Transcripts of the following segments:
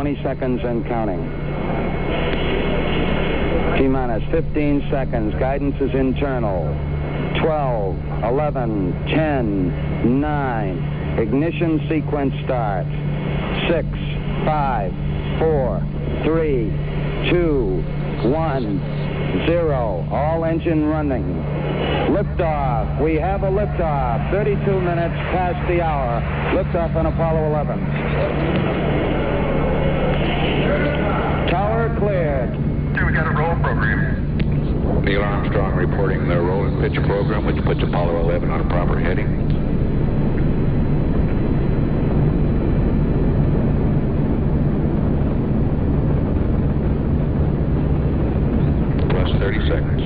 20 seconds and counting. T-minus 15 seconds. Guidance is internal. 12, 11, 10, 9. Ignition sequence starts. 6, 5, 4, 3, 2, 1, 0. All engine running. Liftoff. We have a liftoff. 32 minutes past the hour. Liftoff on Apollo 11. Tower cleared. Here we got a roll program. Neil Armstrong reporting the roll and pitch program, which puts Apollo 11 on a proper heading. Plus 30 seconds.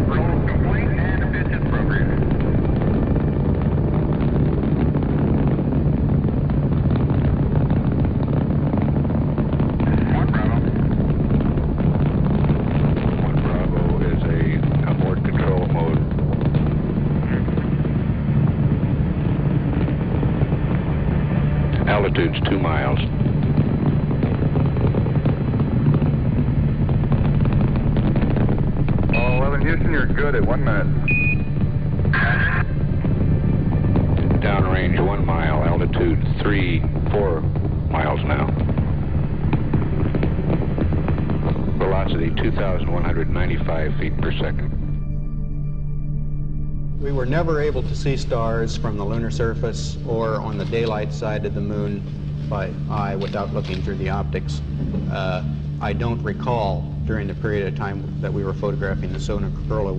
Roll complete and a pitch program. One Bravo. One Bravo is a abort control mode. Altitude's 2 miles. Oh, 11 Houston, you're good at 1 minute. Downrange 1 mile. Altitude 4 miles now. Velocity 2,195 feet per second. We were never able to see stars from the lunar surface or on the daylight side of the moon by eye without looking through the optics. I don't recall during the period of time that we were photographing the solar corona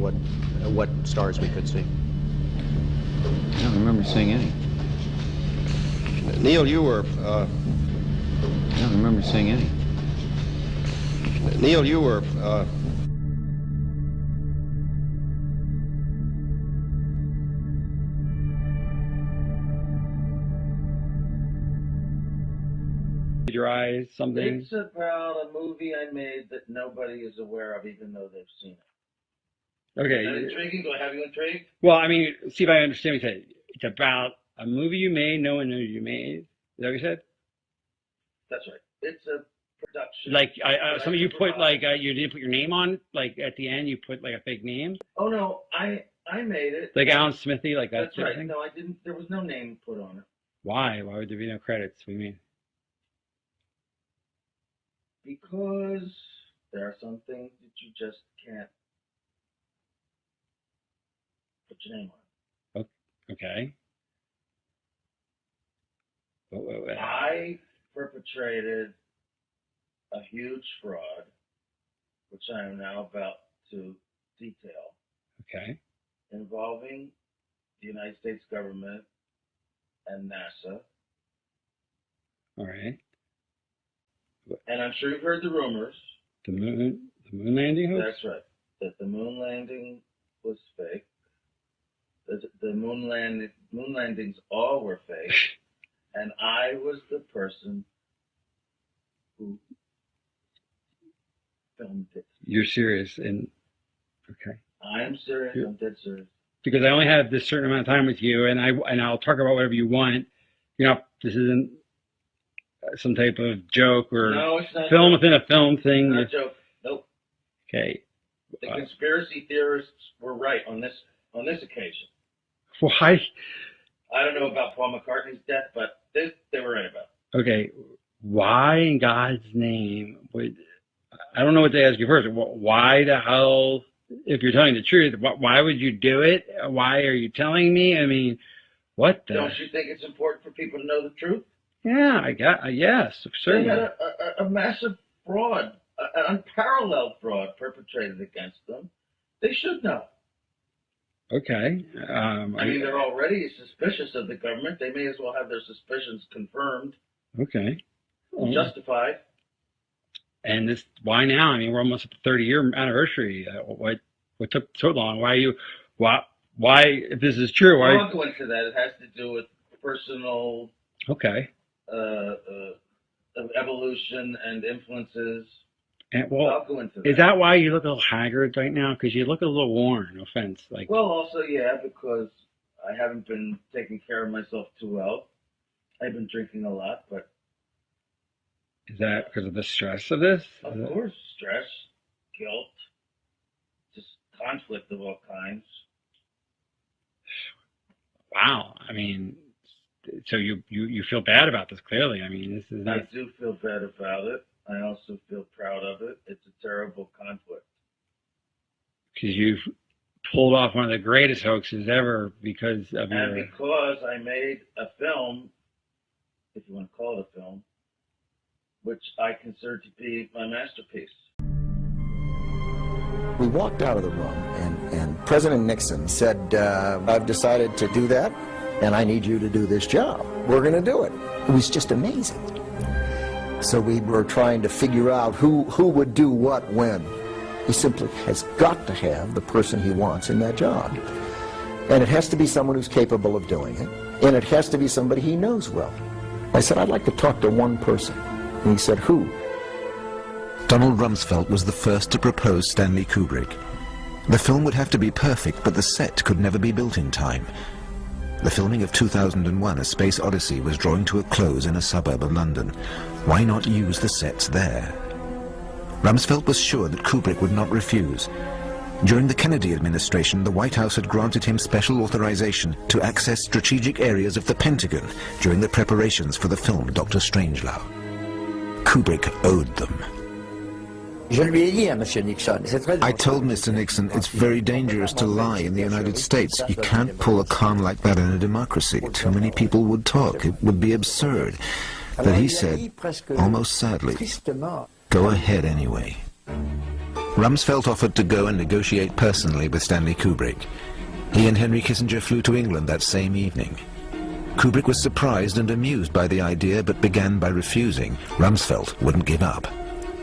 what stars we could see. I don't remember seeing any. Neil, you were. I don't remember seeing any. Neil, you were. Your eyes, something. It's about a movie I made that nobody is aware of, even though they've seen it. Okay. Is that intriguing? Do I have you intrigued? Well, I mean, see if I understand what you said. It's about a movie you made, no one knows you made. Is that what you said? That's right. It's a production. Like, some of you put, like, you didn't put your name on, like, at the end, you put, like, a fake name? Oh, no, I made it. Like Alan Smithy, like that That's sort right. of thing? No, I didn't. There was no name put on it. Why? Why would there be no credits? What do you mean? Because there are some things that you just can't put your name on. Okay. I perpetrated a huge fraud, which I am now about to detail, Okay. involving the United States government and NASA. All right. And I'm sure you've heard the rumors. The moon landing hoax? That's right. That the moon landing was fake. The moon landings all were fake. And I was the person who filmed it. You're serious? And okay. I am serious. I'm dead serious. Because I only have this certain amount of time with you, and I'll talk about whatever you want. You know, this isn't some type of joke or No, it's not film within a film thing. Not a joke. Nope. Okay. The conspiracy theorists were right on this occasion. Why? I don't know about Paul McCartney's death, but this they were right about. Okay. Why in God's name would I don't know what to ask you first. Why the hell, if you're telling the truth, why would you do it? Why are you telling me? I mean, what the? Don't you think it's important for people to know the truth? Yeah, yes, certainly. They had a massive fraud, an unparalleled fraud perpetrated against them. They should know. Okay. I mean, they're already suspicious of the government. They may as well have their suspicions confirmed. Okay. Justified. And this, why now? I mean, we're almost at the 30-year anniversary. What took so long? Why, if this is true, why? I won't go into that. It has to do with personal Okay. Evolution and influences. And, well, I'll go into that. Is that why you look a little haggard right now? Because you look a little worn. No offense. Like. Well, also, yeah, because I haven't been taking care of myself too well. I've been drinking a lot, but Is that because of the stress of this? of course, stress, guilt, just conflict of all kinds. Wow. I mean, so you feel bad about this, clearly. I mean, this is I not... do feel bad about it. I also feel proud of it. It's a terrible conflict. Because you've pulled off one of the greatest hoaxes ever because of And your... because I made a film, if you want to call it a film, which I consider to be my masterpiece. We walked out of the room, and President Nixon said, I've decided to do that, and I need you to do this job. We're going to do it. It was just amazing. So we were trying to figure out who would do what when. He simply has got to have the person he wants in that job. And it has to be someone who's capable of doing it, and it has to be somebody he knows well. I said, I'd like to talk to one person. And he said, who? Donald Rumsfeld was the first to propose Stanley Kubrick. The film would have to be perfect, but the set could never be built in time. The filming of 2001: A Space Odyssey was drawing to a close in a suburb of London. Why not use the sets there? Rumsfeld was sure that Kubrick would not refuse. During the Kennedy administration, the White House had granted him special authorization to access strategic areas of the Pentagon during the preparations for the film Dr. Strangelove. Kubrick owed them. I told Mr. Nixon it's very dangerous to lie in the United States. You can't pull a con like that in a democracy. Too many people would talk. It would be absurd. But he said, almost sadly, go ahead anyway. Rumsfeld offered to go and negotiate personally with Stanley Kubrick. He and Henry Kissinger flew to England that same evening. Kubrick was surprised and amused by the idea, but began by refusing. Rumsfeld wouldn't give up.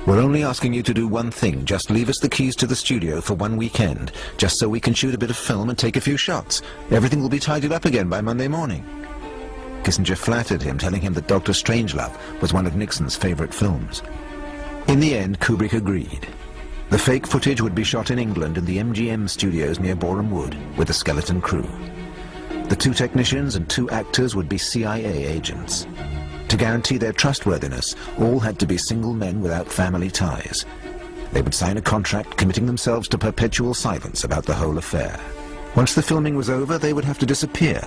We're only asking you to do one thing. Just leave us the keys to the studio for one weekend, just so we can shoot a bit of film and take a few shots. Everything will be tidied up again by Monday morning. Kissinger flattered him, telling him that Dr. Strangelove was one of Nixon's favorite films. In the end, Kubrick agreed. The fake footage would be shot in England in the MGM studios near Boreham Wood with a skeleton crew. The 2 technicians and 2 actors would be CIA agents. To guarantee their trustworthiness, all had to be single men without family ties. They would sign a contract committing themselves to perpetual silence about the whole affair. Once the filming was over, they would have to disappear.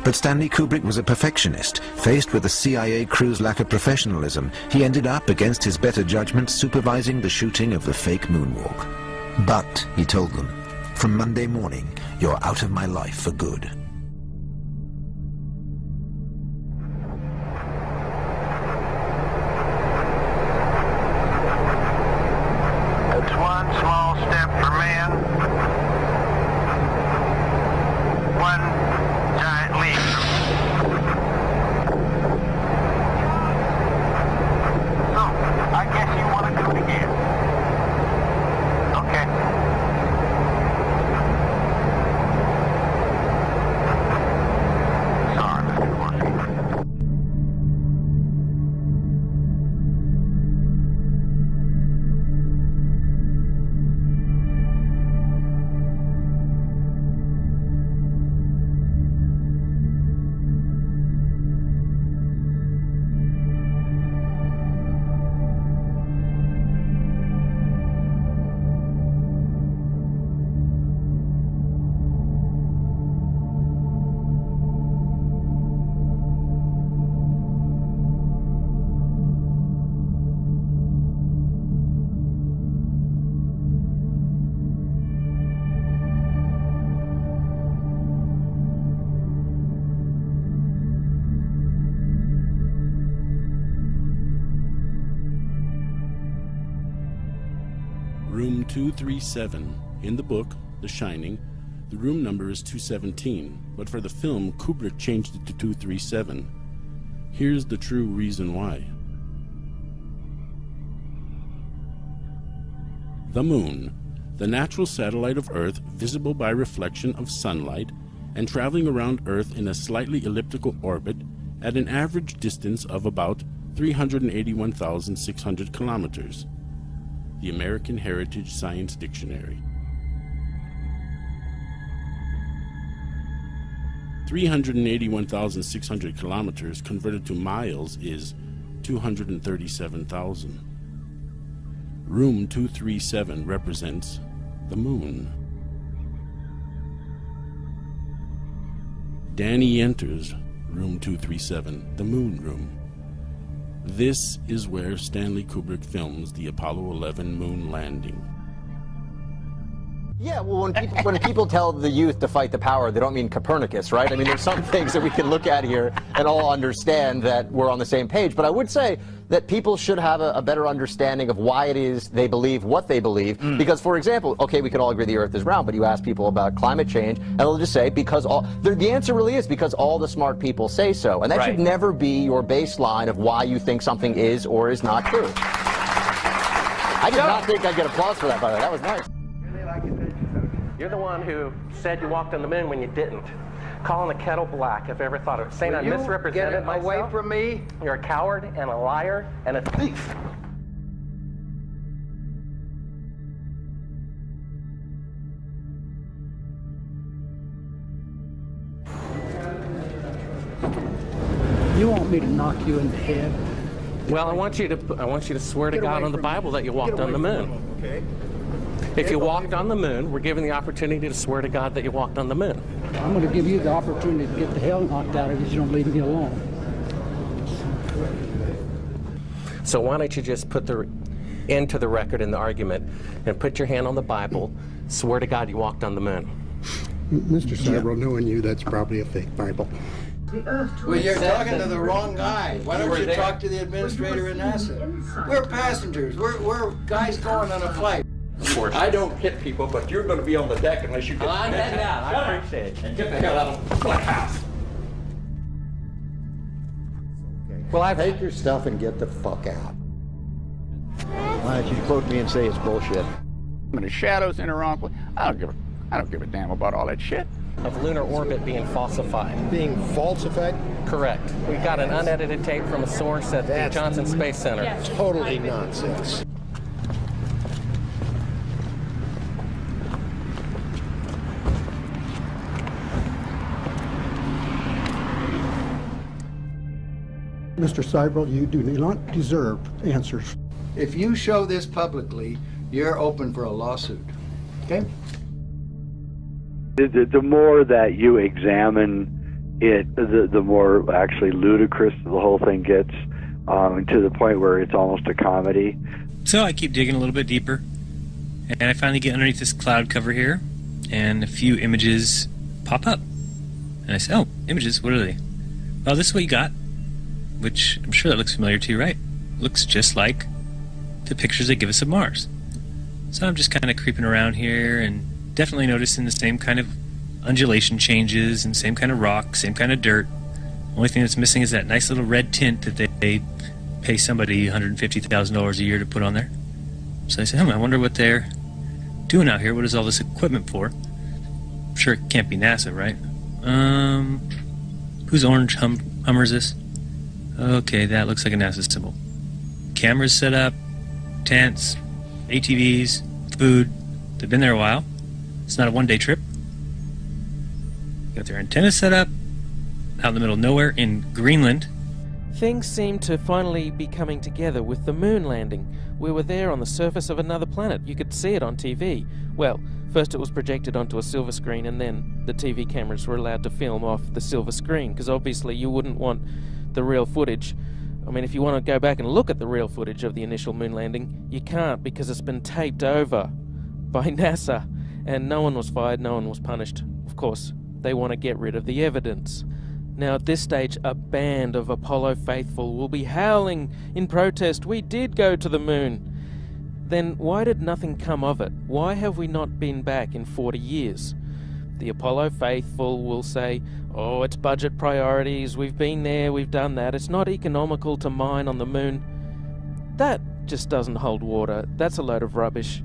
But Stanley Kubrick was a perfectionist. Faced with the CIA crew's lack of professionalism, he ended up, against his better judgment, supervising the shooting of the fake moonwalk. But, he told them, from Monday morning, you're out of my life for good. It's one small step for man, one giant leap. So, I guess you want to do it again. Okay. Sorry, Mr. Corsi. Room 237. In the book, The Shining, the room number is 217, but for the film, Kubrick changed it to 237. Here's the true reason why. The Moon, the natural satellite of Earth visible by reflection of sunlight and traveling around Earth in a slightly elliptical orbit at an average distance of about 381,600 kilometers. The American Heritage Science Dictionary. 381,600 kilometers converted to miles is 237,000. Room 237 represents the moon. Danny enters room 237, the moon room. This is where Stanley Kubrick films the Apollo 11 moon landing. Yeah, well, when people tell the youth to fight the power, they don't mean Copernicus, right? I mean, there's some things that we can look at here and all understand that we're on the same page. But I would say that people should have a better understanding of why it is they believe what they believe. Because, for example, okay, we can all agree the Earth is round, but you ask people about climate change, and they'll just say, because the answer really is because all the smart people say so. And that should never be your baseline of why you think something is or is not true. I did not think I'd get applause for that, by the way. That was nice. You're the one who said you walked on the moon when you didn't. Calling the kettle black, if I ever thought of it. Saying I misrepresented myself. Away from me. You're a coward and a liar and a thief. You want me to knock you in the head? Well, I want you to swear to God on the Bible that you walked on the moon. Okay. If you walked on the moon, we're given the opportunity to swear to God that you walked on the moon. I'm going to give you the opportunity to get the hell knocked out of you if you don't leave me alone. So why don't you just put the into the record in the argument and put your hand on the Bible, swear to God you walked on the moon. Mr. Several, knowing you, that's probably a fake Bible. Well, you're talking to the wrong guy. Why don't you talk to the administrator in NASA? We're passengers. We're guys going on a flight. Of course. I don't hit people, but you're going to be on the deck unless you get I'm heading out. I appreciate it. And get the hell out of the house. Well, take your stuff and get the fuck out. Why don't you quote me and say it's bullshit? When the shadows in a wrong place, I don't give a damn about all that shit. Of lunar orbit being falsified. Being falsified? Correct. We got an unedited tape from a source at the Johnson Space Center. Totally nonsense. Mr. Seibel, you do not deserve answers. If you show this publicly, you're open for a lawsuit. Okay? The more that you examine it, the more actually ludicrous the whole thing gets, to the point where it's almost a comedy. So I keep digging a little bit deeper, and I finally get underneath this cloud cover here, and a few images pop up. And I say, oh, images, what are they? Well, this is what you got, which I'm sure that looks familiar to you, right? Looks just like the pictures they give us of Mars. So I'm just kind of creeping around here and definitely noticing the same kind of undulation changes and same kind of rock, same kind of dirt. Only thing that's missing is that nice little red tint that they pay somebody $150,000 a year to put on there. So I say, I wonder what they're doing out here. What is all this equipment for? I'm sure it can't be NASA, right? Whose orange Hummer is this? Okay, that looks like a NASA symbol. Cameras set up, tents, ATVs, food. They've been there a while. It's not a one-day trip. Got their antennas set up out in the middle of nowhere in Greenland. Things seem to finally be coming together with the moon landing. We were there on the surface of another planet. You could see it on TV. Well, first it was projected onto a silver screen, and then the TV cameras were allowed to film off the silver screen, because obviously you wouldn't want the real footage. I mean, if you want to go back and look at the real footage of the initial moon landing, you can't, because it's been taped over by NASA, and no one was fired, no one was punished. Of course, they want to get rid of the evidence. Now at this stage, a band of Apollo faithful will be howling in protest. We did go to the moon. Then why did nothing come of it? Why have we not been back in 40 years? The Apollo faithful will say, oh, it's budget priorities, we've been there, we've done that, it's not economical to mine on the moon. That just doesn't hold water. That's a load of rubbish.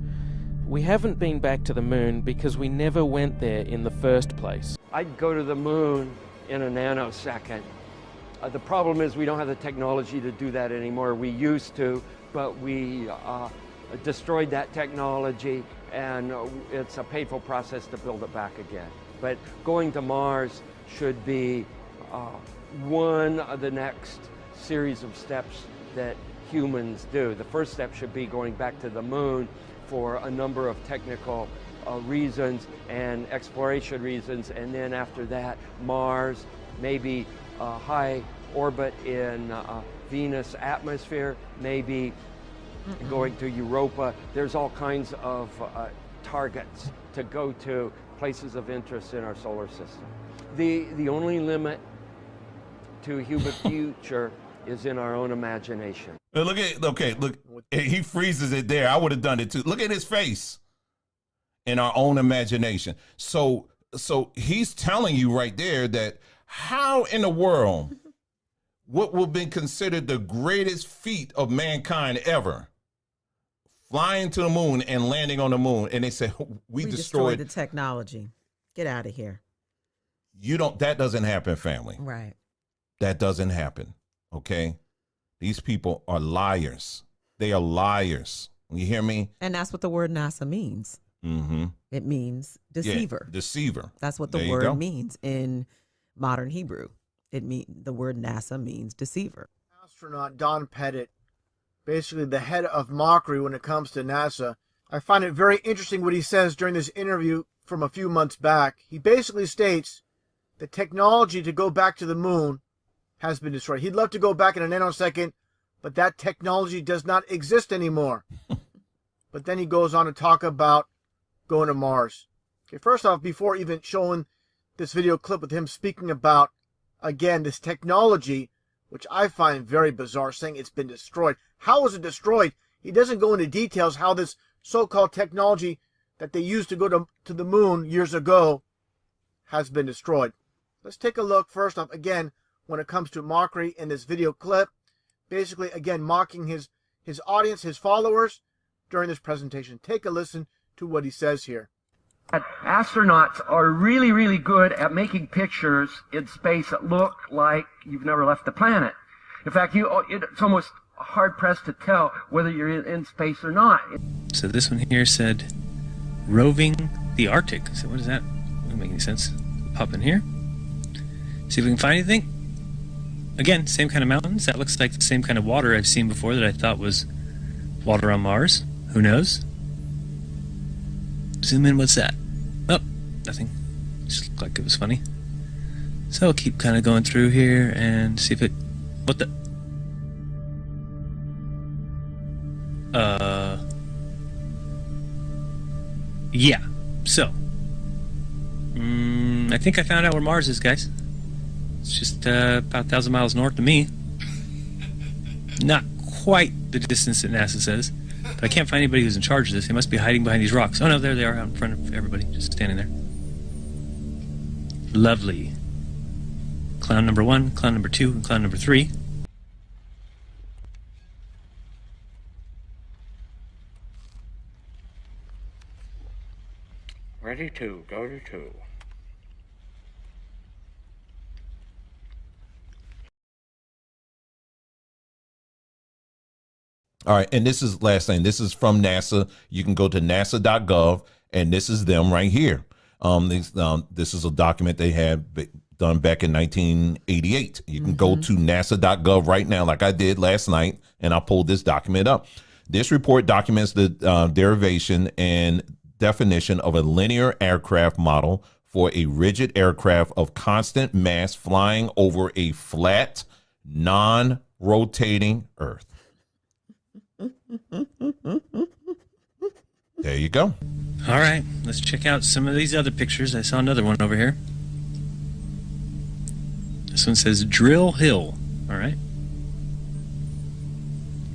We haven't been back to the moon because we never went there in the first place. I'd go to the moon in a nanosecond. The problem is we don't have the technology to do that anymore. We used to, but we destroyed that technology, and it's a painful process to build it back again. But going to Mars should be one of the next series of steps that humans do. The first step should be going back to the moon for a number of technical reasons and exploration reasons, and then after that, Mars, maybe high orbit in Venus atmosphere, maybe going to Europa. There's all kinds of targets to go to, places of interest in our solar system. The only limit to human future is in our own imagination. Look at, okay, look, he freezes it there. I would have done it too. Look at his face. In our own imagination. So he's telling you right there that how in the world, what will be considered the greatest feat of mankind ever, flying to the moon and landing on the moon, and they say we destroyed the technology. Get out of here. That doesn't happen, family. Right. That doesn't happen. Okay. These people are liars. They are liars. You hear me? And that's what the word NASA means. Mm-hmm. It means deceiver. Yeah, deceiver. That's what the word means in modern Hebrew. The word NASA means deceiver. Astronaut Don Pettit, basically the head of mockery when it comes to NASA. I find it very interesting what he says during this interview from a few months back. He basically states the technology to go back to the moon has been destroyed. He'd love to go back in a nanosecond, but that technology does not exist anymore. But then he goes on to talk about going to Mars. Okay, first off, before even showing this video clip with him speaking about, again, this technology, which I find very bizarre, saying it's been destroyed. How was it destroyed? He doesn't go into details how this so-called technology that they used to go to the moon years ago has been destroyed. Let's take a look first off, again, when it comes to mockery in this video clip. Basically, again, mocking his audience, his followers during this presentation. Take a listen to what he says here. Astronauts are really, really good at making pictures in space that look like you've never left the planet. In fact, it's almost hard-pressed to tell whether you're in space or not. So this one here said, roving the Arctic. So what is that? Doesn't make any sense. Pop in here. See if we can find anything. Again, same kind of mountains. That looks like the same kind of water I've seen before that I thought was water on Mars. Who knows? Zoom in, what's that? Oh, nothing. Just looked like it was funny. So I'll keep kind of going through here and see if it... What the... Yeah. So. I think I found out where Mars is, guys. It's just about 1,000 miles north of me. Not quite the distance that NASA says. But I can't find anybody who's in charge of this. They must be hiding behind these rocks. Oh no, there they are out in front of everybody, just standing there. Lovely. Clown number 1, clown number 2, and clown number 3. Ready to go to 2. All right, and this is last thing. This is from NASA. You can go to nasa.gov, and this is them right here. This is a document they had done back in 1988. You can go to nasa.gov right now, like I did last night, and I pulled this document up. This report documents the derivation and definition of a linear aircraft model for a rigid aircraft of constant mass flying over a flat, non-rotating Earth. There you go. All right, let's check out some of these other pictures. I saw another one over here. This one says Drill Hill. All right.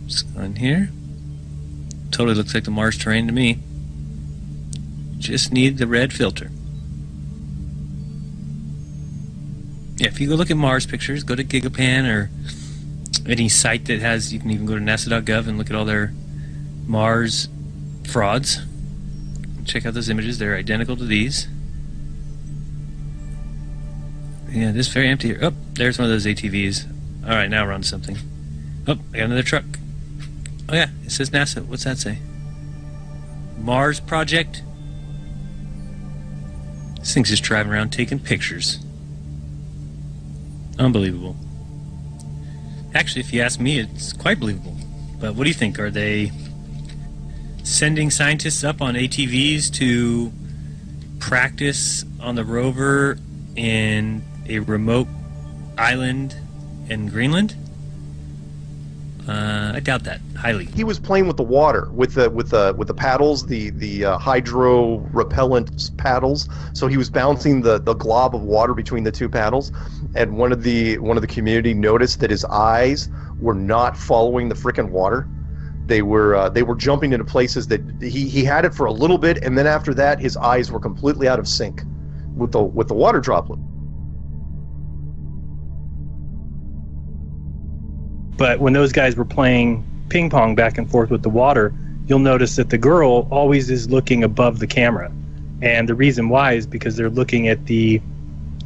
Just go in here. Totally looks like the Mars terrain to me. Just need the red filter. Yeah, if you go look at Mars pictures, go to Gigapan or any site that has, you can even go to nasa.gov and look at all their Mars frauds. Check out those images. They're identical to these. Yeah, this is very empty here. Oh, there's one of those ATVs. All right, now we're on to something. Oh, I got another truck. Oh yeah, it says NASA. What's that say? Mars Project. This thing's just driving around taking pictures. Unbelievable. Actually, if you ask me, it's quite believable. But what do you think? Are they sending scientists up on ATVs to practice on the rover in a remote island in Greenland? I doubt that highly. He was playing with the water with the paddles, the hydro repellent paddles. So he was bouncing the glob of water between the two paddles, and one of the community noticed that his eyes were not following the frickin' water. They were jumping into places that he had it for a little bit, and then after that his eyes were completely out of sync with the water droplet. But when those guys were playing ping pong back and forth with the water, you'll notice that the girl always is looking above the camera. And the reason why is because they're looking at the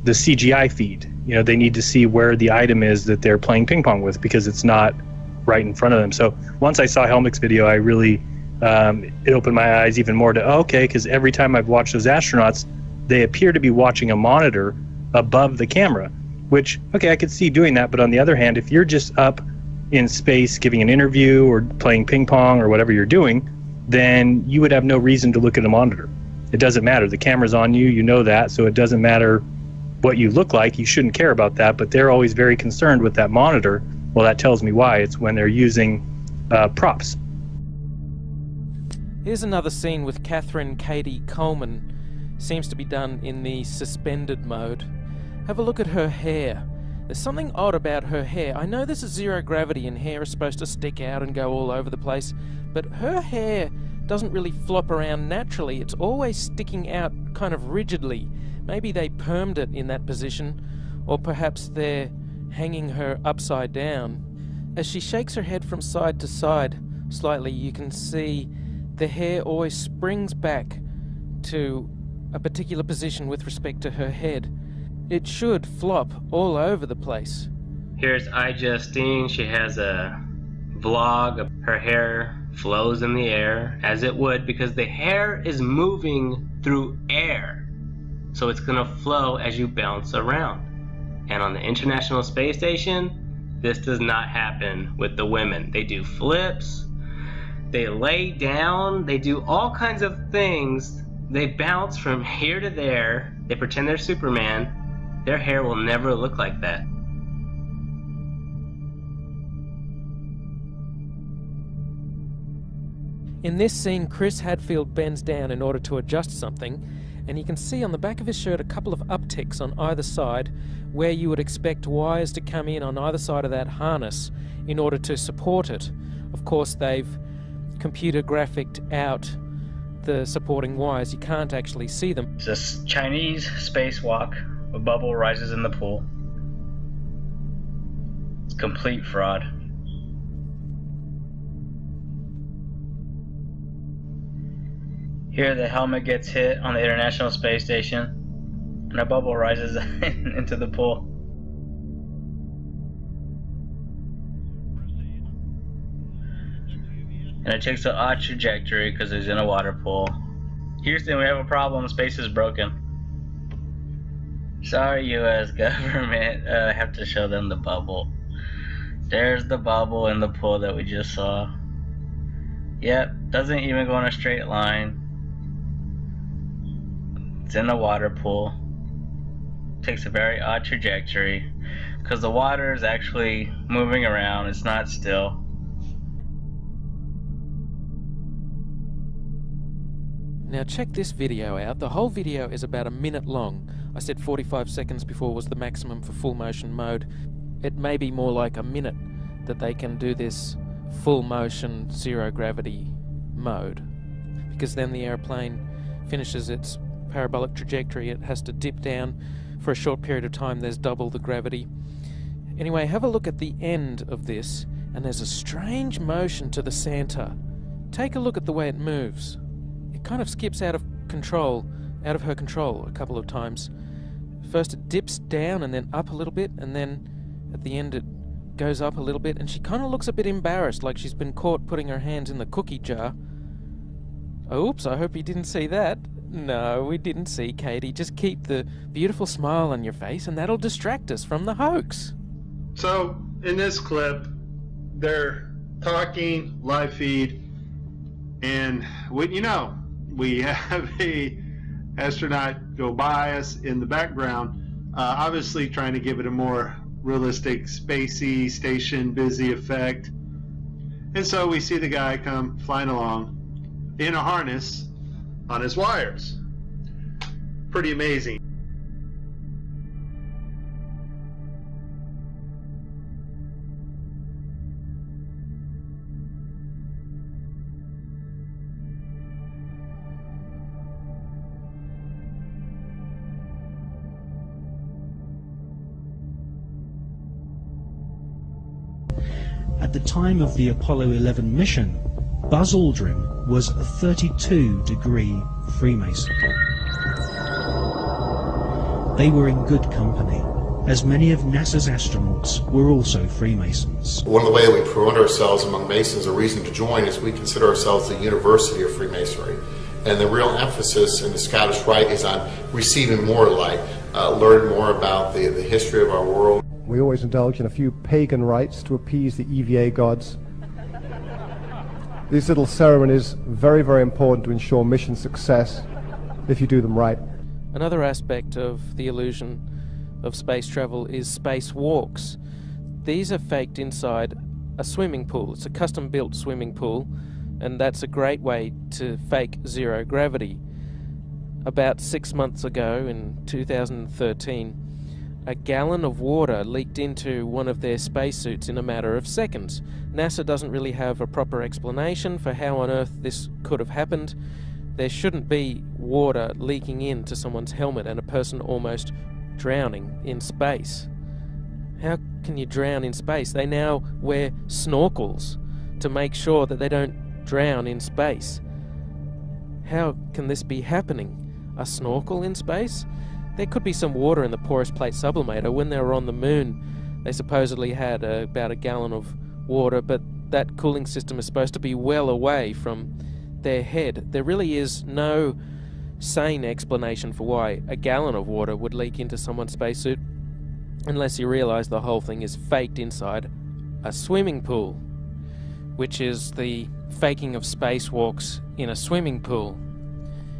CGI feed. You know, they need to see where the item is that they're playing ping pong with, because it's not right in front of them. So once I saw Helmick's video, I really, it opened my eyes even more to, okay, because every time I've watched those astronauts, they appear to be watching a monitor above the camera, which, okay, I could see doing that. But on the other hand, if you're just up in space giving an interview or playing ping pong or whatever you're doing, then you would have no reason to look at a monitor. It doesn't matter. The camera's on you, you know that, so it doesn't matter what you look like. You shouldn't care about that, but they're always very concerned with that monitor. Well, that tells me why. It's when they're using props. Here's another scene with Catherine Katie Coleman. Seems to be done in the suspended mode. Have a look at her hair. There's something odd about her hair. I know this is zero gravity and hair is supposed to stick out and go all over the place, but her hair doesn't really flop around naturally. It's always sticking out kind of rigidly. Maybe they permed it in that position, or perhaps they're hanging her upside down. As she shakes her head from side to side slightly, you can see the hair always springs back to a particular position with respect to her head. It should flop all over the place. Here's iJustine. She has a vlog. Her hair flows in the air, as it would, because the hair is moving through air. So it's going to flow as you bounce around. And on the International Space Station, this does not happen with the women. They do flips, they lay down, they do all kinds of things. They bounce from here to there. They pretend they're Superman. Their hair will never look like that. In this scene, Chris Hadfield bends down in order to adjust something, and you can see on the back of his shirt a couple of upticks on either side where you would expect wires to come in on either side of that harness in order to support it. Of course, they've computer graphicked out the supporting wires. You can't actually see them. It's a Chinese spacewalk. A bubble rises in the pool. It's complete fraud. Here the helmet gets hit on the International Space Station, and a bubble rises into the pool. And it takes an odd trajectory because it's in a water pool. Houston, we have a problem. Space is broken. Sorry, U.S. government. I have to show them the bubble. There's the bubble in the pool that we just saw. Yep, doesn't even go in a straight line. It's in a water pool. Takes a very odd trajectory because the water is actually moving around. It's not still. Now check this video out. The whole video is about a minute long. I said 45 seconds before was the maximum for full motion mode. It may be more like a minute that they can do this full motion zero gravity mode, because then the airplane finishes its parabolic trajectory. It has to dip down for a short period of time. There's double the gravity. Anyway, have a look at the end of this, and there's a strange motion to the center. Take a look at the way it moves. It kind of skips out of her control a couple of times. First it dips down and then up a little bit, and then at the end it goes up a little bit, and she kind of looks a bit embarrassed, like she's been caught putting her hands in the cookie jar. Oops, I hope you didn't see that. No, we didn't see Katie. Just keep the beautiful smile on your face and that'll distract us from the hoax. So, in this clip, they're talking, live feed, and we have a astronaut go by us in the background, obviously trying to give it a more realistic, spacey, station busy effect. And so we see the guy come flying along in a harness on his wires. Pretty amazing. At the time of the Apollo 11 mission, Buzz Aldrin was a 32-degree Freemason. They were in good company, as many of NASA's astronauts were also Freemasons. One of the ways that we promote ourselves among Masons, a reason to join, is we consider ourselves the University of Freemasonry. And the real emphasis in the Scottish Rite is on receiving more light, learning more about the history of our world. We always indulge in a few pagan rites to appease the EVA gods. These little ceremonies are very, very important to ensure mission success if you do them right. Another aspect of the illusion of space travel is spacewalks. These are faked inside a swimming pool. It's a custom-built swimming pool, and that's a great way to fake zero gravity. About 6 months ago, in 2013, a gallon of water leaked into one of their spacesuits in a matter of seconds. NASA doesn't really have a proper explanation for how on earth this could have happened. There shouldn't be water leaking into someone's helmet and a person almost drowning in space. How can you drown in space? They now wear snorkels to make sure that they don't drown in space. How can this be happening? A snorkel in space? There could be some water in the porous plate sublimator. When they were on the moon, they supposedly had about a gallon of water, but that cooling system is supposed to be well away from their head. There really is no sane explanation for why a gallon of water would leak into someone's spacesuit, unless you realize the whole thing is faked inside a swimming pool, which is the faking of spacewalks in a swimming pool.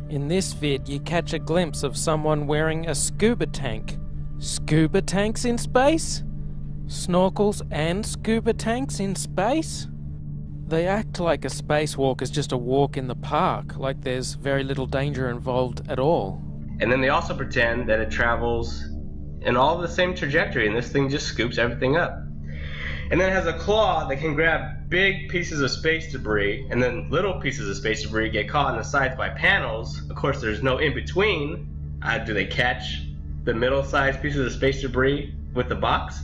In this vid, you catch a glimpse of someone wearing a scuba tank. Scuba tanks in space? Snorkels and scuba tanks in space? They act like a spacewalk is just a walk in the park, like there's very little danger involved at all. And then they also pretend that it travels in all the same trajectory, and this thing just scoops everything up. And then it has a claw that can grab big pieces of space debris, and then little pieces of space debris get caught on the sides by panels. Of course, there's no in-between. Do they catch the middle-sized pieces of space debris with the box?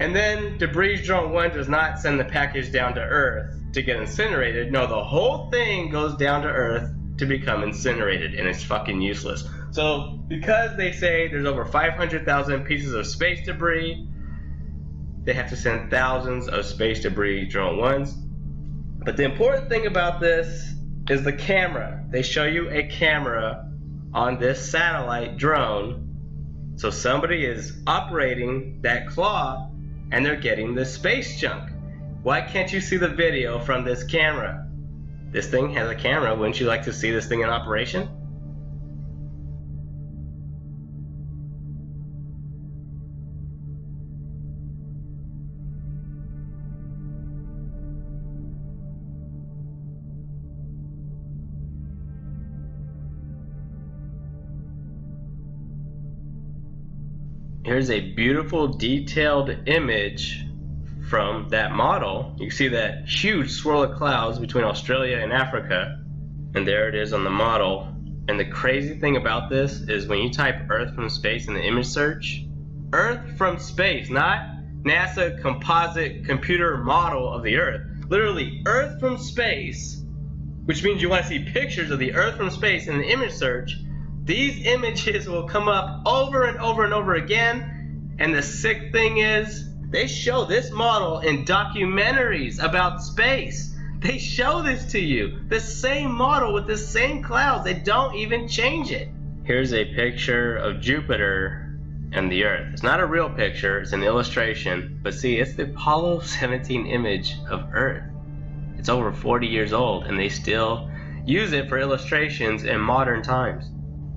And then Debris Drone 1 does not send the package down to Earth to get incinerated. No, the whole thing goes down to Earth to become incinerated, and it's fucking useless. So, because they say there's over 500,000 pieces of space debris, they have to send thousands of space debris drone 1s. But the important thing about this is the camera. They show you a camera on this satellite drone. So somebody is operating that claw and they're getting the space junk. Why can't you see the video from this camera? This thing has a camera. Wouldn't you like to see this thing in operation? Here's a beautiful detailed image from that model. You can see that huge swirl of clouds between Australia and Africa, and there it is on the model. And the crazy thing about this is when you type Earth from space in the image search, Earth from space, not NASA composite computer model of the Earth, literally Earth from space, which means you want to see pictures of the Earth from space in the image search. These images will come up over and over and over again, and the sick thing is, they show this model in documentaries about space. They show this to you. The same model with the same clouds. They don't even change it. Here's a picture of Jupiter and the Earth. It's not a real picture, it's an illustration. But see, it's the Apollo 17 image of Earth. It's over 40 years old, and they still use it for illustrations in modern times.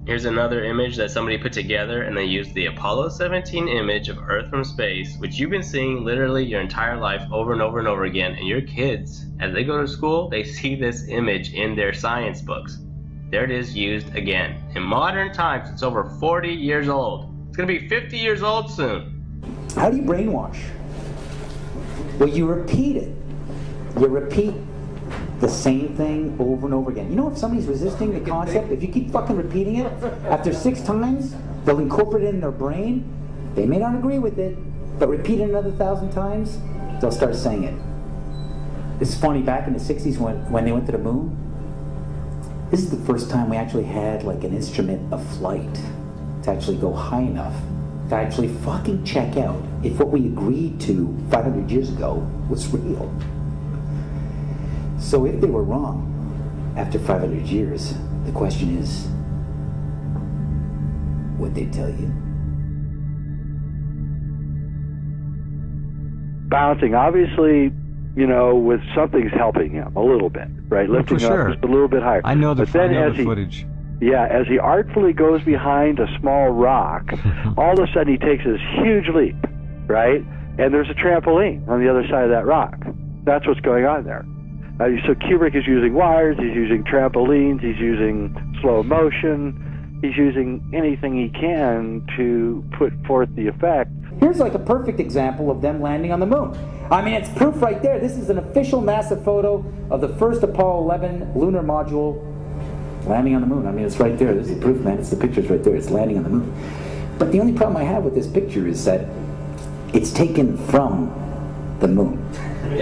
Here's another image that somebody put together, and they used the Apollo 17 image of Earth from space, which you've been seeing literally your entire life over and over and over again. And your kids, as they go to school, they see this image in their science books. There it is, used again. In modern times, it's over 40 years old. It's gonna be 50 years old soon. How do you brainwash? Well, you repeat it. You repeat the same thing over and over again. You know, if somebody's resisting the concept, if you keep fucking repeating it, after 6 times, they'll incorporate it in their brain. They may not agree with it, but repeat it another 1,000 times, they'll start saying it. It's funny, back in the 60s when they went to the moon, this is the first time we actually had like an instrument of flight to actually go high enough to actually fucking check out if what we agreed to 500 years ago was real. So if they were wrong after 500 years, the question is, what'd they tell you? Bouncing, obviously, you know, with something's helping him a little bit, right? Lifting up just a little bit higher. I know the, but then I know the footage. Yeah, as he artfully goes behind a small rock, all of a sudden he takes this huge leap, right? And there's a trampoline on the other side of that rock. That's what's going on there. So Kubrick is using wires, he's using trampolines, he's using slow motion, he's using anything he can to put forth the effect. Here's like a perfect example of them landing on the moon. I mean, it's proof right there. This is an official NASA photo of the first Apollo 11 lunar module landing on the moon. I mean, it's right there. This is proof, man. It's the picture's right there. It's landing on the moon. But the only problem I have with this picture is that it's taken from the moon. I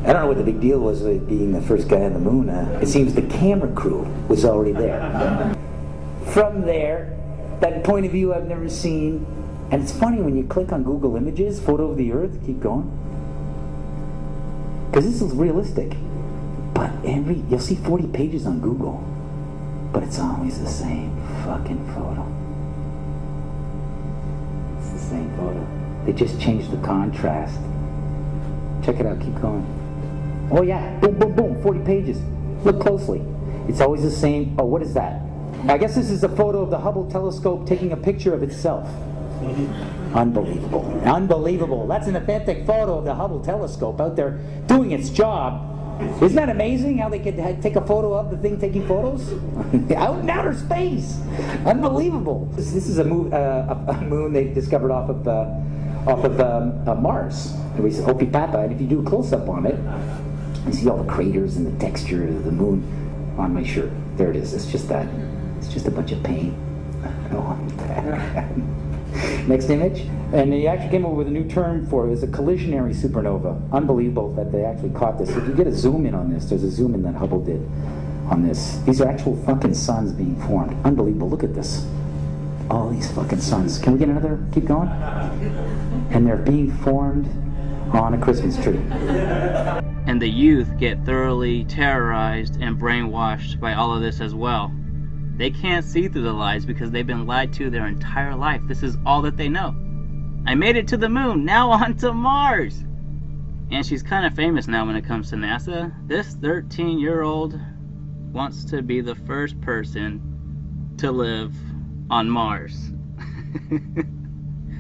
don't know what the big deal was with being the first guy on the moon. It seems the camera crew was already there. From there, that point of view I've never seen. And it's funny when you click on Google Images, photo of the Earth, keep going. Because this is realistic. But you'll see 40 pages on Google. But it's always the same fucking photo. It's the same photo. They just changed the contrast. Check it out, keep going. Oh yeah, boom, boom, boom, 40 pages. Look closely. It's always the same. Oh, what is that? I guess this is a photo of the Hubble telescope taking a picture of itself. Unbelievable. Unbelievable. That's an authentic photo of the Hubble telescope out there doing its job. Isn't that amazing how they could take a photo of the thing taking photos? Out in outer space. Unbelievable. This is a moon they discovered off of Mars. It was Opie Papa, and if you do a close-up on it, you see all the craters and the texture of the moon on my shirt. There it is. It's just that. It's just a bunch of paint. Oh, next image. And they actually came up with a new term for it. It's a collisionary supernova. Unbelievable that they actually caught this. If you get a zoom in on this, there's a zoom in that Hubble did on this. These are actual fucking suns being formed. Unbelievable. Look at this. All these fucking suns. Can we get another? Keep going. And they're being formed on a Christmas tree. And the youth get thoroughly terrorized and brainwashed by all of this as well. They can't see through the lies because they've been lied to their entire life. This is all that they know. I made it to the moon, now on to Mars! And she's kind of famous now when it comes to NASA. This 13-year-old wants to be the first person to live on Mars.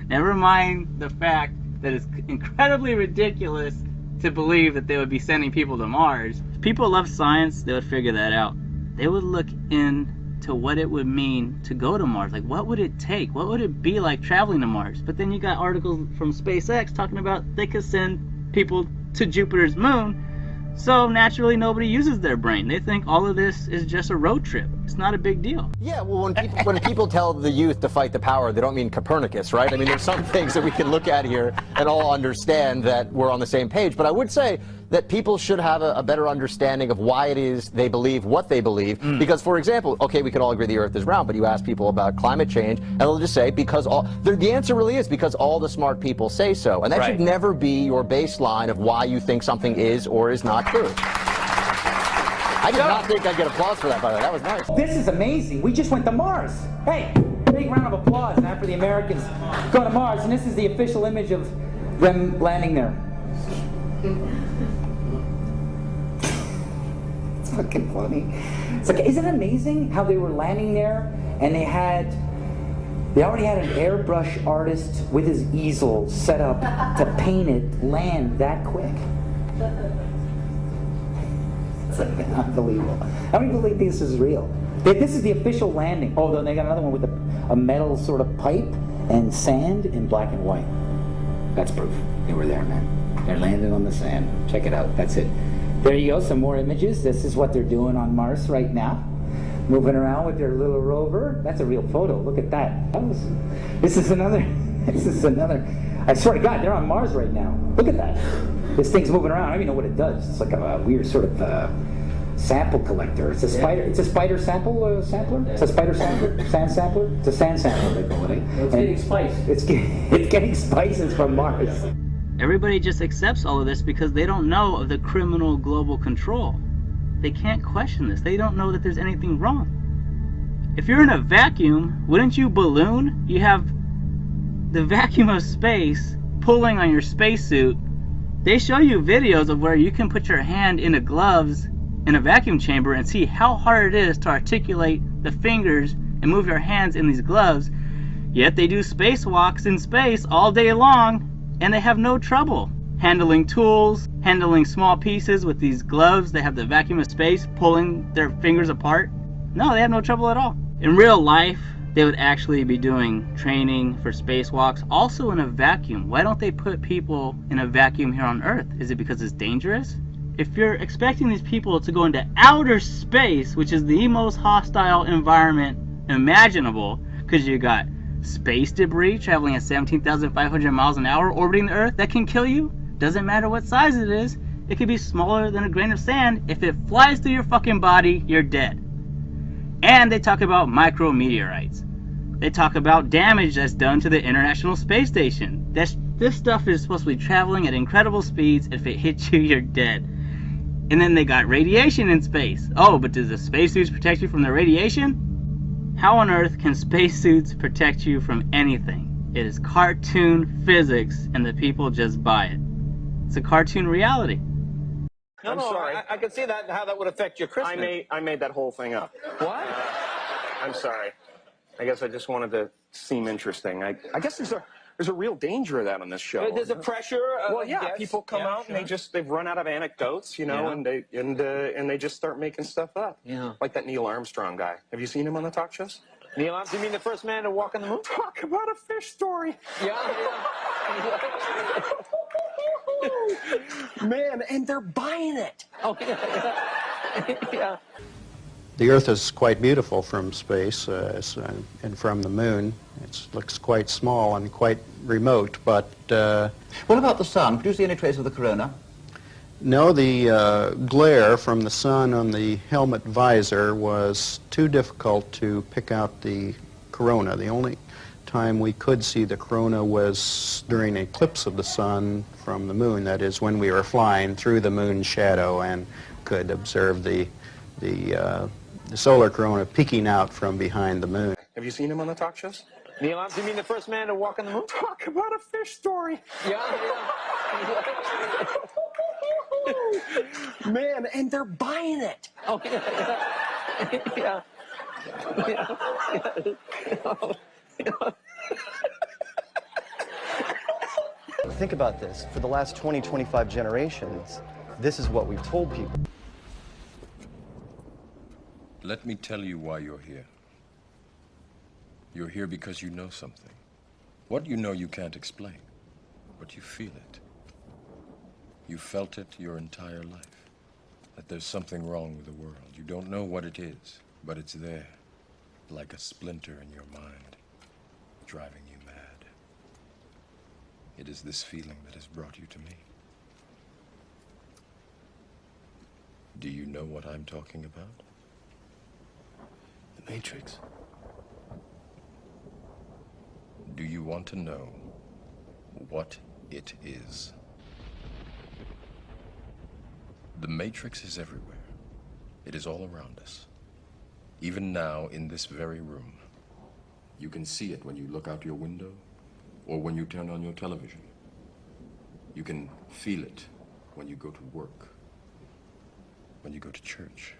Never mind the fact that it's incredibly ridiculous to believe that they would be sending people to Mars. If people love science, they would figure that out. They would look into what it would mean to go to Mars. Like, what would it take? What would it be like traveling to Mars? But then you got articles from SpaceX talking about they could send people to Jupiter's moon. So naturally, nobody uses their brain. They think all of this is just a road trip. It's not a big deal. Yeah, well, when people tell the youth to fight the power, they don't mean Copernicus, right? I mean, there's some things that we can look at here and all understand that we're on the same page. But I would say that people should have a better understanding of why it is they believe what they believe. Because, for example, okay, we could all agree the Earth is round, but you ask people about climate change, and they'll just say, because the answer really is because all the smart people say so. And that should never be your baseline of why you think something is or is not true. I did not think I'd get applause for that, by the way. That was nice. This is amazing. We just went to Mars. Hey, big round of applause now for the Americans going to Mars. And this is the official image of them landing there. It's fucking funny. It's like, isn't it amazing how they were landing there and they already had an airbrush artist with his easel set up to paint it land that quick. It's like unbelievable. How many believe this is real? This is the official landing. Oh, then they got another one with a metal sort of pipe and sand in black and white. That's proof. They were there, man. They're landing on the sand. Check it out. That's it. There you go. Some more images. This is what they're doing on Mars right now. Moving around with their little rover. That's a real photo. Look at that. This is another. I swear to God, they're on Mars right now. Look at that. This thing's moving around. I don't even know what it does. It's like a weird sort of sample collector. It's a spider. It's a spider sampler. It's a spider sampler. Sand sampler. It's a sand sampler. They call it. It's getting spice. It's getting spices from Mars. Everybody just accepts all of this because they don't know of the criminal global control. They can't question this. They don't know that there's anything wrong. If you're in a vacuum, wouldn't you balloon? You have the vacuum of space pulling on your spacesuit. They show you videos of where you can put your hand in the gloves in a vacuum chamber and see how hard it is to articulate the fingers and move your hands in these gloves. Yet they do spacewalks in space all day long and they have no trouble handling tools, handling small pieces with these gloves. They have the vacuum of space pulling their fingers apart. No, they have no trouble at all. In real life, they would actually be doing training for spacewalks also in a vacuum. Why don't they put people in a vacuum here on Earth? Is it because it's dangerous? If you're expecting these people to go into outer space, which is the most hostile environment imaginable, because you got space debris traveling at 17,500 miles an hour orbiting the Earth that can kill you, doesn't matter what size it is. It could be smaller than a grain of sand. If it flies through your fucking body, you're dead. And they talk about micrometeorites. They talk about damage that's done to the International Space Station. This stuff is supposed to be traveling at incredible speeds. If it hits you, you're dead. And then they got radiation in space. Oh, but does the spacesuits protect you from the radiation? How on earth can spacesuits protect you from anything? It is cartoon physics, and the people just buy it. It's a cartoon reality. I'm sorry. I can see that how that would affect your Christmas. I made that whole thing up. What? I'm sorry. I guess I just wanted to seem interesting. I guess there's a real danger of that on this show. There's a pressure. Well, yeah, people come out and they've run out of anecdotes, you know, and they just start making stuff up. Yeah. Like that Neil Armstrong guy. Have you seen him on the talk shows? Neil Armstrong, you mean the first man to walk on the moon? Talk about a fish story. Yeah. Man, and they're buying it. Oh, yeah. Yeah. The Earth is quite beautiful from space and from the moon. It looks quite small and quite remote, but... What about the sun? Could you see any trace of the corona? No, the glare from the sun on the helmet visor was too difficult to pick out the corona. The only time we could see the corona was during an eclipse of the sun from the moon. That is, when we were flying through the moon's shadow and could observe the solar corona peeking out from behind the moon. Have you seen him on the talk shows? Neil Armstrong, you mean the first man to walk on the moon? Talk about a fish story. Yeah. Man, and they're buying it. Oh, yeah. Yeah. Think about this. For the last 20, 25 generations, this is what we've told people. Let me tell you why you're here. You're here because you know something. What you know you can't explain, but you feel it. You felt it your entire life, that there's something wrong with the world. You don't know what it is. But it's there, like a splinter in your mind, driving you mad. It is this feeling that has brought you to me. Do you know what I'm talking about? The Matrix. Do you want to know what it is? The Matrix is everywhere. It is all around us. Even now, in this very room. You can see it when you look out your window or when you turn on your television. You can feel it when you go to work, when you go to church,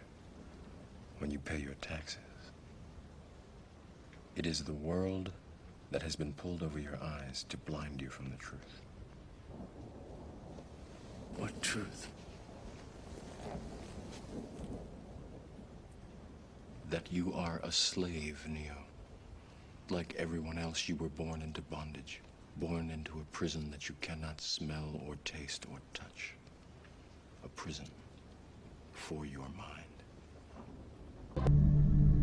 when you pay your taxes. It is the world that has been pulled over your eyes to blind you from the truth. What truth? That you are a slave, Neo. Like everyone else, you were born into bondage, born into a prison that you cannot smell or taste or touch. A prison for your mind.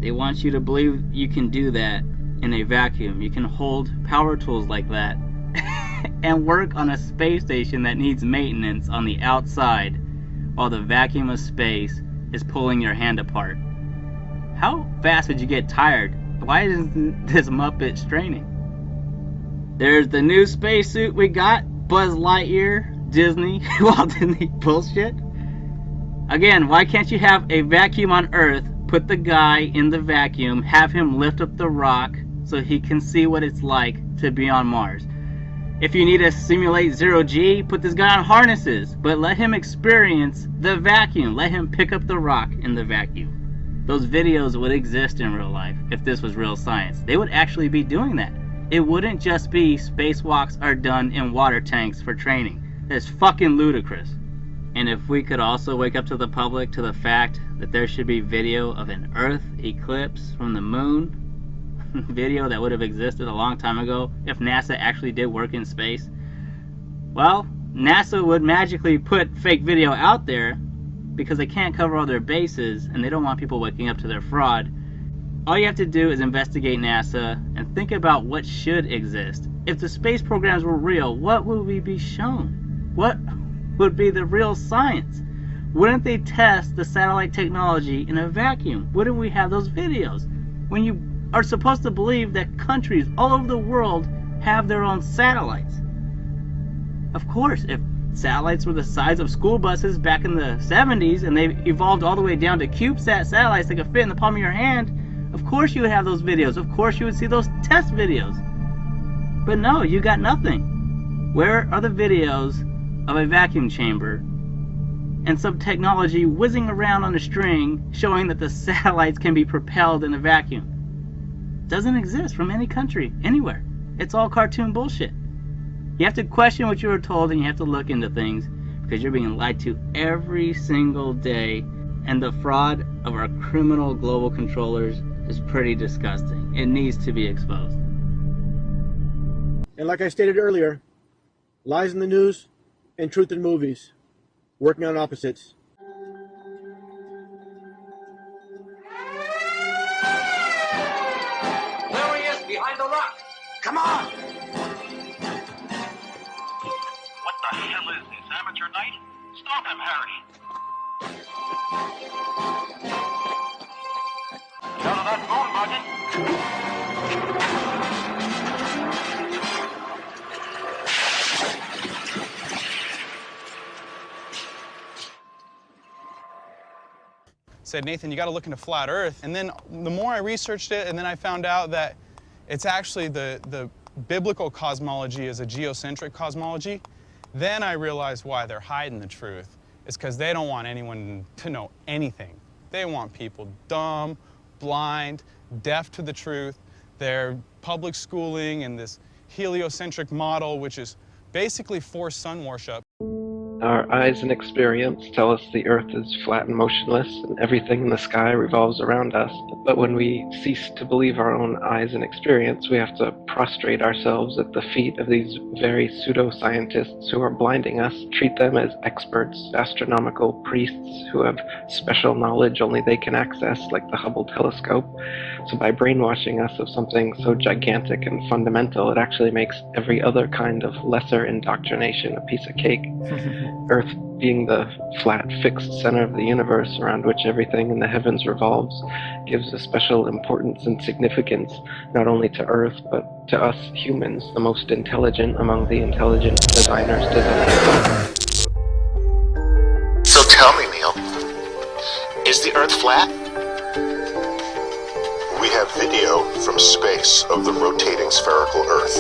They want you to believe you can do that in a vacuum. You can hold power tools like that and work on a space station that needs maintenance on the outside while the vacuum of space is pulling your hand apart. How fast would you get tired? Why isn't this Muppet straining? There's the new spacesuit we got, Buzz Lightyear, Disney, Walt Disney bullshit. Again, why can't you have a vacuum on Earth, put the guy in the vacuum, have him lift up the rock so he can see what it's like to be on Mars? If you need to simulate zero-G, put this guy on harnesses, but let him experience the vacuum. Let him pick up the rock in the vacuum. Those videos would exist in real life if this was real science. They would actually be doing that. It wouldn't just be spacewalks are done in water tanks for training. That's fucking ludicrous. And if we could also wake up to the public to the fact that there should be video of an Earth eclipse from the moon, video that would have existed a long time ago if NASA actually did work in space, well, NASA would magically put fake video out there because they can't cover all their bases and they don't want people waking up to their fraud. All you have to do is investigate NASA and think about what should exist. If the space programs were real, what would we be shown? What would be the real science? Wouldn't they test the satellite technology in a vacuum? Wouldn't we have those videos? When you are supposed to believe that countries all over the world have their own satellites. Of course, if satellites were the size of school buses back in the 70s and they evolved all the way down to CubeSat satellites that could fit in the palm of your hand, of course you would have those videos. Of course you would see those test videos. But no, you got nothing. Where are the videos of a vacuum chamber and some technology whizzing around on a string showing that the satellites can be propelled in a vacuum? Doesn't exist from any country, anywhere. It's all cartoon bullshit. You have to question what you were told and you have to look into things because you're being lied to every single day, and the fraud of our criminal global controllers is pretty disgusting. It needs to be exposed. And like I stated earlier, lies in the news and truth in movies, working on opposites. There he is, behind the rock. Come on! What the hell is this, amateur night? Stop him, Harry. Out of that moon buggy. Said, Nathan, you got to look into flat Earth. And then the more I researched it, and then I found out that it's actually the biblical cosmology is a geocentric cosmology. Then I realized why they're hiding the truth. It's because they don't want anyone to know anything. They want people dumb, blind, deaf to the truth. They're public schooling and this heliocentric model, which is basically forced sun worship. Our eyes and experience tell us the Earth is flat and motionless, and everything in the sky revolves around us. But when we cease to believe our own eyes and experience, we have to prostrate ourselves at the feet of these very pseudoscientists who are blinding us, treat them as experts, astronomical priests who have special knowledge only they can access, like the Hubble telescope. So by brainwashing us of something so gigantic and fundamental, it actually makes every other kind of lesser indoctrination a piece of cake. Earth being the flat, fixed center of the universe around which everything in the heavens revolves gives a special importance and significance not only to Earth, but to us humans, the most intelligent among the intelligent designers designing. So tell me, Neil, is the Earth flat? We have video from space of the rotating spherical Earth.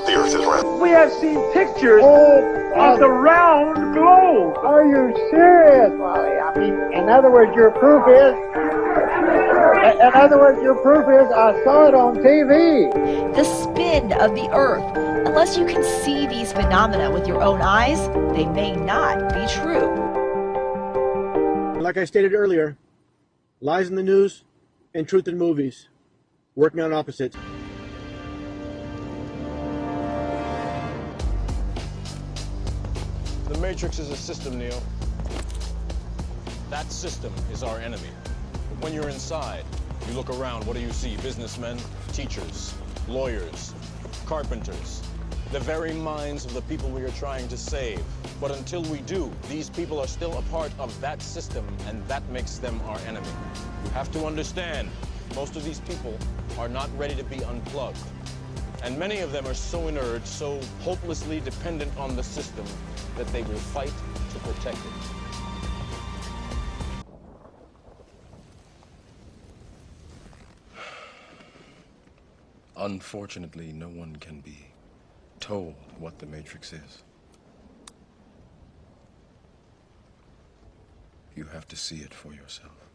The Earth is round. We have seen pictures of the round globe. Are you serious, Wally? I mean, in other words, your proof is I saw it on TV. The spin of the Earth. Unless you can see these phenomena with your own eyes, they may not be true. Like I stated earlier, lies in the news and truth in movies, working on opposites. The Matrix is a system, Neil. That system is our enemy. But when you're inside, you look around, what do you see? Businessmen, teachers, lawyers, carpenters, the very minds of the people we are trying to save. But until we do, these people are still a part of that system, and that makes them our enemy. You have to understand, most of these people are not ready to be unplugged. And many of them are so inert, so hopelessly dependent on the system, that they will fight to protect it. Unfortunately, no one can be told what the Matrix is. You have to see it for yourself.